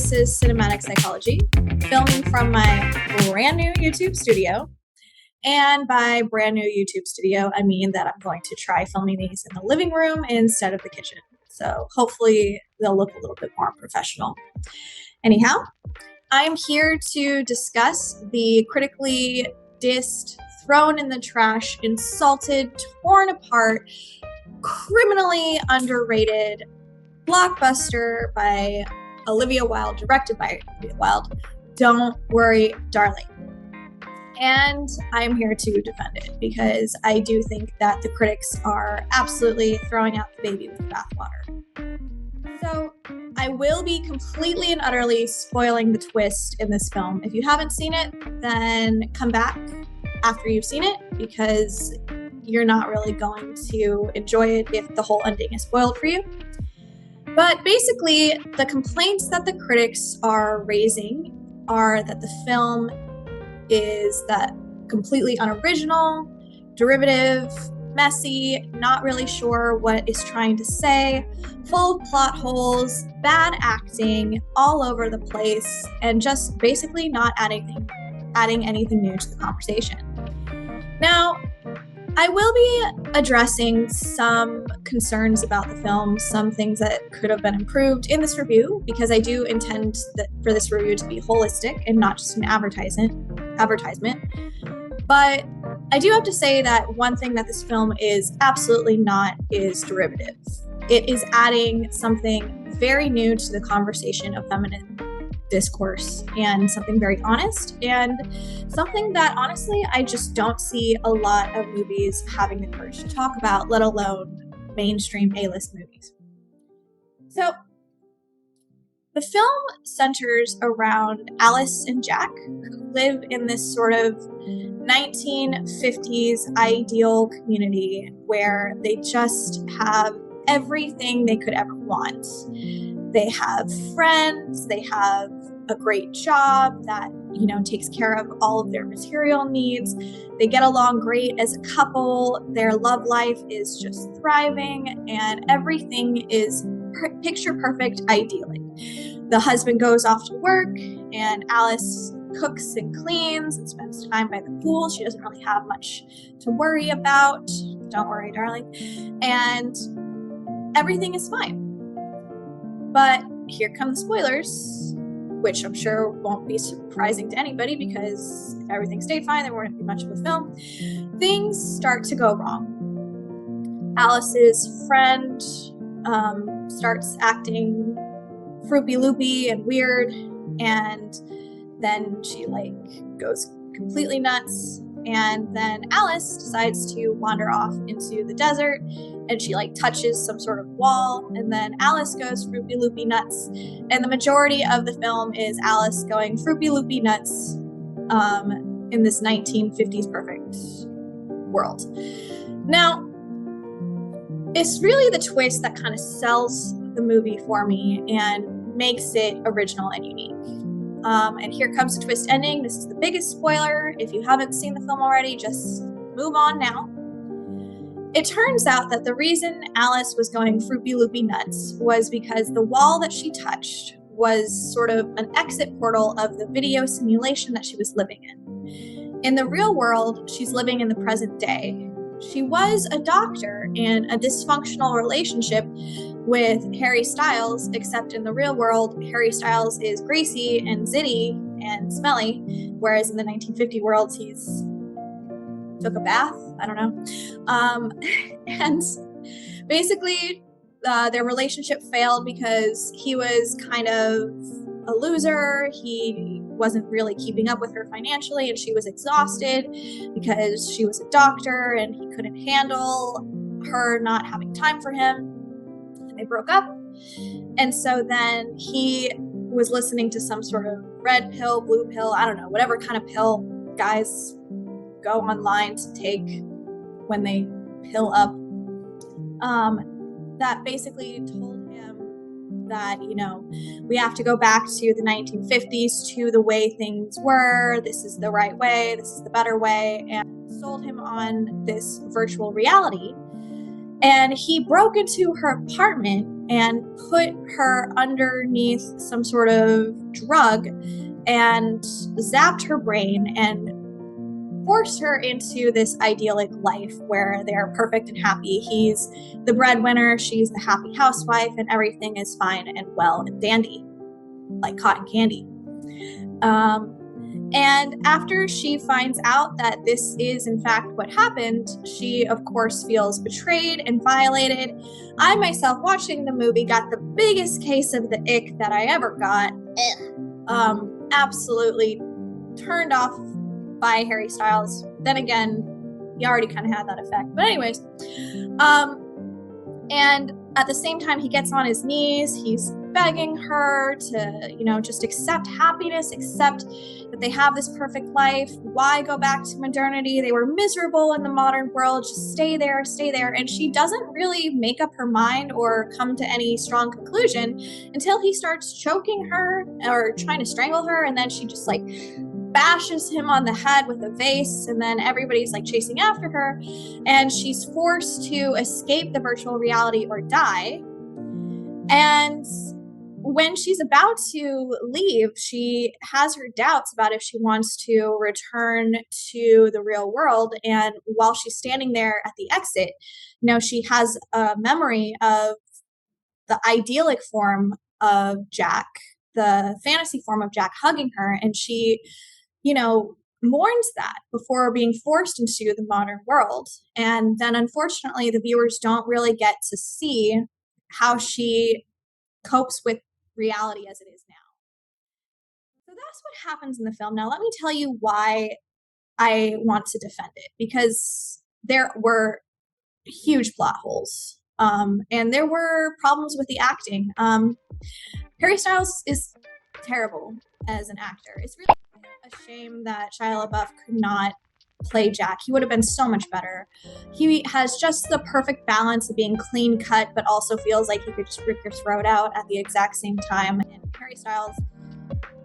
This is Cinematic Psychology, filming from my brand new YouTube studio. And by brand new YouTube studio, I mean that I'm going to try filming these in the living room instead of the kitchen. So hopefully they'll look a little bit more professional. Anyhow, I'm here to discuss the critically dissed, thrown in the trash, insulted, torn apart, criminally underrated blockbuster by Olivia Wilde, directed by Olivia Wilde, Don't Worry, Darling. And I'm here to defend it because I do think that the critics are absolutely throwing out the baby with the bathwater. So I will be completely and utterly spoiling the twist in this film. If you haven't seen it, then come back after you've seen it because you're not really going to enjoy it if the whole ending is spoiled for you. But basically, the complaints that the critics are raising are that the film is that completely unoriginal, derivative, messy, not really sure what it's trying to say, full of plot holes, bad acting all over the place, and just basically not adding anything new to the conversation. Now, I will be addressing some concerns about the film, some things that could have been improved in this review, because I do intend for this review to be holistic and not just an advertisement. But I do have to say that one thing that this film is absolutely not is derivative. It is adding something very new to the conversation of feminine discourse and something very honest and something that honestly I just don't see a lot of movies having the courage to talk about, let alone mainstream A-list movies. So the film centers around Alice and Jack, who live in this sort of 1950s ideal community where they just have everything they could ever want. They have friends, they have a great job that, takes care of all of their material needs. They get along great as a couple. Their love life is just thriving and everything is picture perfect ideally. The husband goes off to work and Alice cooks and cleans and spends time by the pool. She doesn't really have much to worry about. Don't worry, darling. And everything is fine. But here come the spoilers, which I'm sure won't be surprising to anybody because if everything stayed fine, there wouldn't be much of a film. Things start to go wrong. Alice's friend starts acting fruity-loopy and weird, and then she goes completely nuts. And then Alice decides to wander off into the desert and she touches some sort of wall, and then Alice goes fruity-loopy nuts. And the majority of the film is Alice going fruity-loopy nuts in this 1950s perfect world. Now, it's really the twist that kind of sells the movie for me and makes it original and unique. And here comes the twist ending. This is the biggest spoiler. If you haven't seen the film already, just move on now. It turns out that the reason Alice was going fruity-loopy nuts was because the wall that she touched was sort of an exit portal of the video simulation that she was living in. In the real world, she's living in the present day. She was a doctor in a dysfunctional relationship with Harry Styles, except in the real world, Harry Styles is greasy and zitty and smelly, whereas in the 1950 world, he's took a bath. I don't know. And basically, their relationship failed because he was kind of a loser. He wasn't really keeping up with her financially, and she was exhausted because she was a doctor and he couldn't handle her not having time for him. They broke up. And so then he was listening to some sort of red pill, blue pill, I don't know, whatever kind of pill guys go online to take when they pill up, that basically told him that, we have to go back to the 1950s, to the way things were. This is the right way. This is the better way. And sold him on this virtual reality. And he broke into her apartment and put her underneath some sort of drug and zapped her brain and forced her into this idyllic life where they're perfect and happy. He's the breadwinner, she's the happy housewife, and everything is fine and well and dandy, like cotton candy. And after she finds out that this is in fact what happened, she of course feels betrayed and violated. I myself, watching the movie, got the biggest case of the ick that I ever got. Absolutely turned off by Harry Styles. Then again, he already kind of had that effect. But anyways, and at the same time, he gets on his knees. He's begging her to, just accept happiness, accept that they have this perfect life. Why go back to modernity? They were miserable in the modern world. Just stay there, stay there. And she doesn't really make up her mind or come to any strong conclusion until he starts choking her or trying to strangle her. And then she just bashes him on the head with a vase, and then everybody's chasing after her, and she's forced to escape the virtual reality or die. And when she's about to leave, she has her doubts about if she wants to return to the real world. And while she's standing there at the exit, she has a memory of the idyllic form of Jack, the fantasy form of Jack hugging her, and she mourns that before being forced into the modern world. And then unfortunately, the viewers don't really get to see how she copes with reality as it is now. So that's what happens in the film. Now, let me tell you why I want to defend it, because there were huge plot holes. And there were problems with the acting. Harry Styles is terrible as an actor. It's really a shame that Shia LaBeouf could not play Jack. He would have been so much better. He has just the perfect balance of being clean cut, but also feels like he could just rip your throat out at the exact same time. And Harry Styles,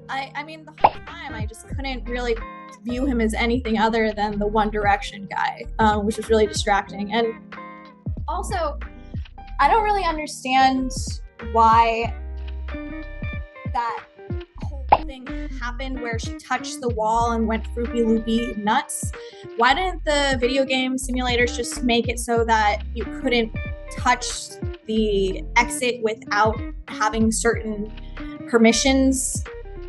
I mean, the whole time I just couldn't really view him as anything other than the One Direction guy, which was really distracting. And also, I don't really understand why that whole thing happened where she touched the wall and went Fruity Loopy nuts. Why didn't the video game simulators just make it so that you couldn't touch the exit without having certain permissions?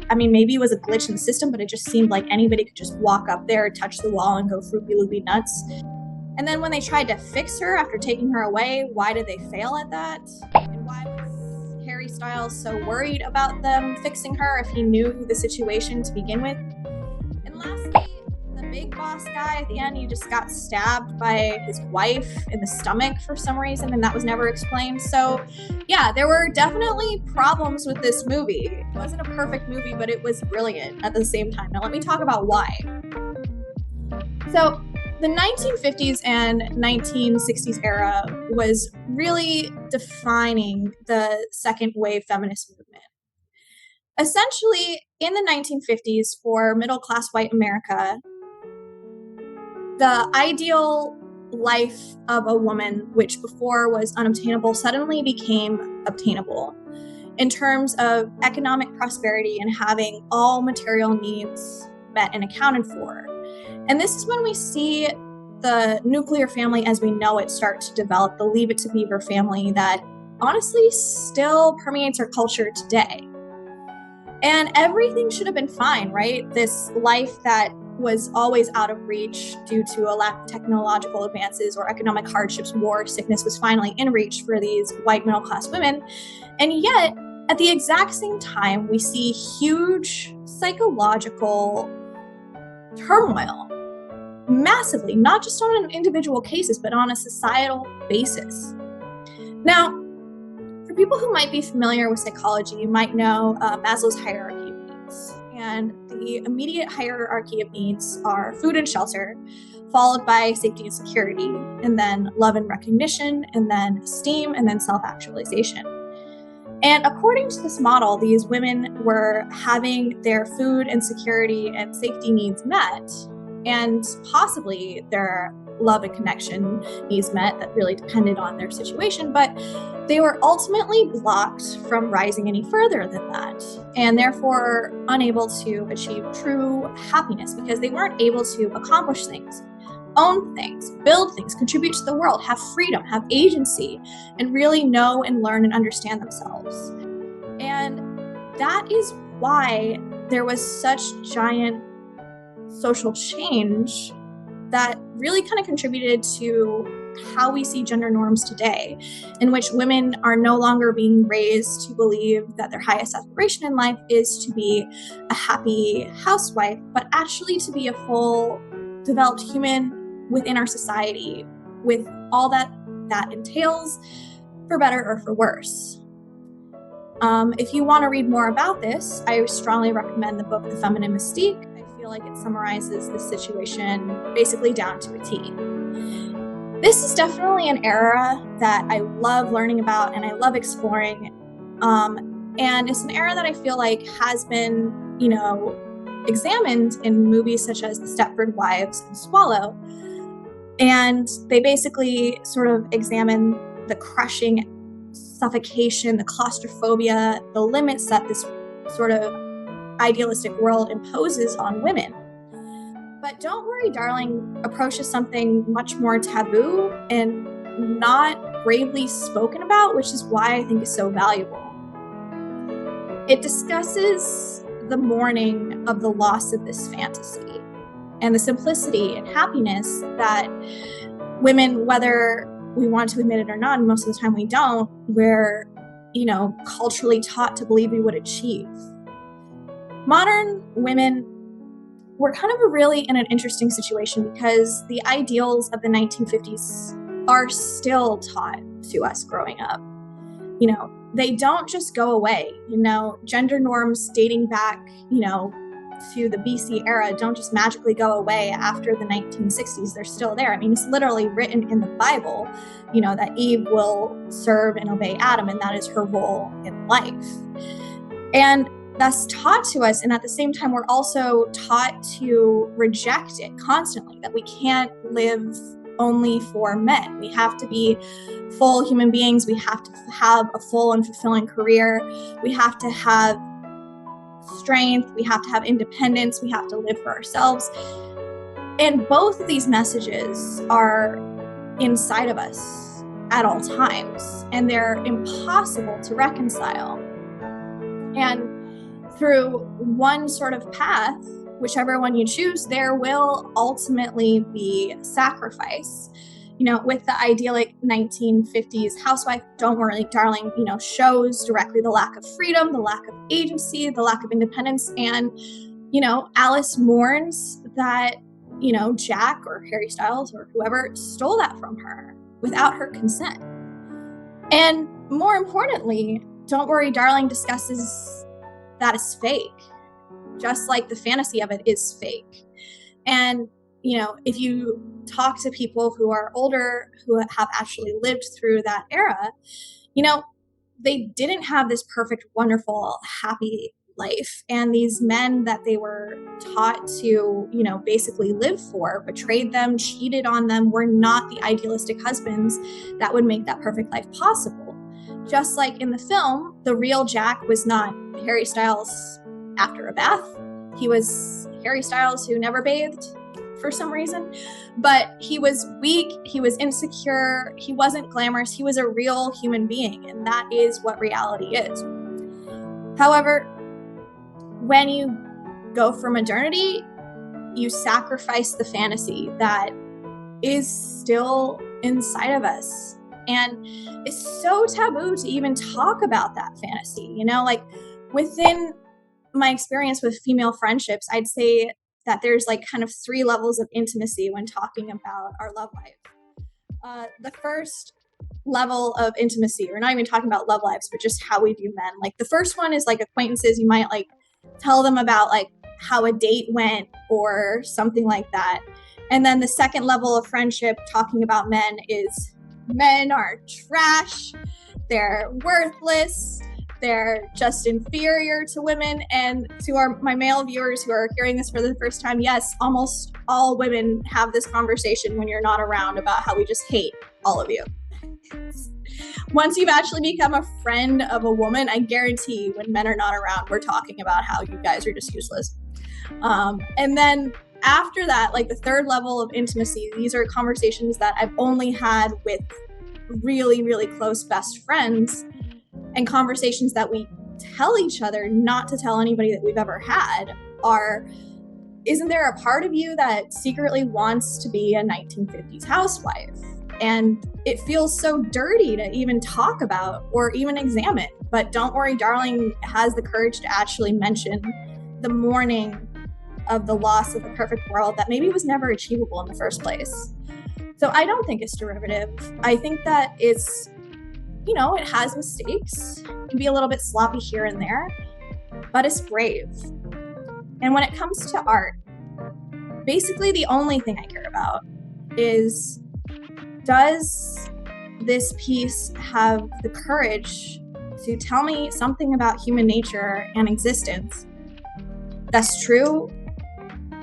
I mean, maybe it was a glitch in the system, but it just seemed like anybody could just walk up there, touch the wall, and go Fruity Loopy nuts. And then when they tried to fix her after taking her away, why did they fail at that? And why was Harry Styles so worried about them fixing her if he knew the situation to begin with? And lastly, the big boss guy at the end, he just got stabbed by his wife in the stomach for some reason, and that was never explained. So yeah, there were definitely problems with this movie. It wasn't a perfect movie, but it was brilliant at the same time. Now let me talk about why. So the 1950s and 1960s era was really defining the second wave feminist movement. Essentially, in the 1950s, for middle-class white America, the ideal life of a woman, which before was unobtainable, suddenly became obtainable in terms of economic prosperity and having all material needs met and accounted for. And this is when we see the nuclear family as we know it start to develop, the Leave It to Beaver family that honestly still permeates our culture today. And everything should have been fine, right? This life that was always out of reach due to a lack of technological advances or economic hardships, war, sickness was finally in reach for these white middle-class women. And yet, at the exact same time, we see huge psychological turmoil, massively, not just on an individual cases, but on a societal basis. Now, for people who might be familiar with psychology, you might know Maslow's hierarchy of needs. And the immediate hierarchy of needs are food and shelter, followed by safety and security, and then love and recognition, and then esteem, and then self-actualization. And according to this model, these women were having their food and security and safety needs met, and possibly their love and connection needs met that really depended on their situation, but they were ultimately blocked from rising any further than that, and therefore unable to achieve true happiness because they weren't able to accomplish things, own things, build things, contribute to the world, have freedom, have agency, and really know and learn and understand themselves. And that is why there was such giant social change that really kind of contributed to how we see gender norms today, in which women are no longer being raised to believe that their highest aspiration in life is to be a happy housewife, but actually to be a full, developed human within our society, with all that entails, for better or for worse. If you want to read more about this, I strongly recommend the book The Feminine Mystique. I feel like it summarizes the situation basically down to a T. This is definitely an era that I love learning about and I love exploring. And it's an era that I feel like has been, examined in movies such as The Stepford Wives and Swallow. And they basically sort of examine the crushing suffocation, the claustrophobia, the limits that this sort of idealistic world imposes on women. But Don't Worry, Darling approaches something much more taboo and not bravely spoken about, which is why I think it's so valuable. It discusses the mourning of the loss of this fantasy and the simplicity and happiness that women, whether we want to admit it or not, and most of the time we don't, we're, culturally taught to believe we would achieve. Modern women, we're kind of really in an interesting situation because the ideals of the 1950s are still taught to us growing up. They don't just go away. Gender norms dating back, to the BC era don't just magically go away after the 1960s. They're still there. I mean, it's literally written in the Bible, that Eve will serve and obey Adam, and that is her role in life. And that's taught to us. And at the same time, we're also taught to reject it constantly, that we can't live only for men. We have to be full human beings. We have to have a full and fulfilling career. We have to have strength. We have to have independence. We have to live for ourselves. And both of these messages are inside of us at all times, and they're impossible to reconcile. And through one sort of path, whichever one you choose, there will ultimately be sacrifice. With the idyllic 1950s housewife, Don't Worry, Darling, shows directly the lack of freedom, the lack of agency, the lack of independence. And, Alice mourns that, Jack or Harry Styles or whoever stole that from her without her consent. And more importantly, Don't Worry, Darling discusses that is fake, just like the fantasy of it is fake. And, if you talk to people who are older, who have actually lived through that era, they didn't have this perfect, wonderful, happy life. And these men that they were taught to, basically live for, betrayed them, cheated on them, were not the idealistic husbands that would make that perfect life possible. Just like in the film, the real Jack was not Harry Styles after a bath. He was Harry Styles who never bathed for some reason, but he was weak, he was insecure, he wasn't glamorous, he was a real human being, and that is what reality is. However, when you go for modernity, you sacrifice the fantasy that is still inside of us. And it's so taboo to even talk about that fantasy, within my experience with female friendships, I'd say that there's kind of 3 levels of intimacy when talking about our love life. The first level of intimacy, we're not even talking about love lives, but just how we view men. The first one is acquaintances. You might tell them about how a date went or something like that. And then the second level of friendship talking about men is men are trash. They're worthless. they're just inferior to women. And to my male viewers who are hearing this for the first time, yes, almost all women have this conversation when you're not around about how we just hate all of you. Once you've actually become a friend of a woman, I guarantee when men are not around, we're talking about how you guys are just useless. And then after that, like the third level of intimacy, these are conversations that I've only had with really, really close best friends, and conversations that we tell each other not to tell anybody that we've ever had are, isn't there a part of you that secretly wants to be a 1950s housewife? And it feels so dirty to even talk about or even examine. But Don't Worry, Darling has the courage to actually mention the mourning of the loss of the perfect world that maybe was never achievable in the first place. So I don't think it's derivative. I think that it's, it has mistakes. It can be a little bit sloppy here and there, but it's brave. And when it comes to art, basically the only thing I care about is, does this piece have the courage to tell me something about human nature and existence that's true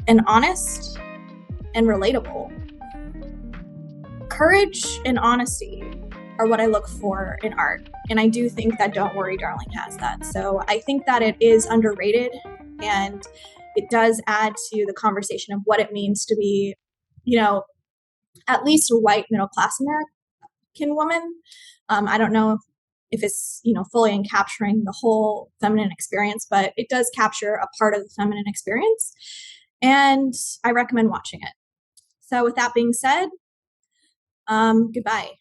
and honest and relatable? Courage and honesty are what I look for in art. And I do think that Don't Worry, Darling has that. So I think that it is underrated, and it does add to the conversation of what it means to be, at least a white middle-class American woman. I don't know if it's, fully in capturing the whole feminine experience, but it does capture a part of the feminine experience. And I recommend watching it. So with that being said, goodbye.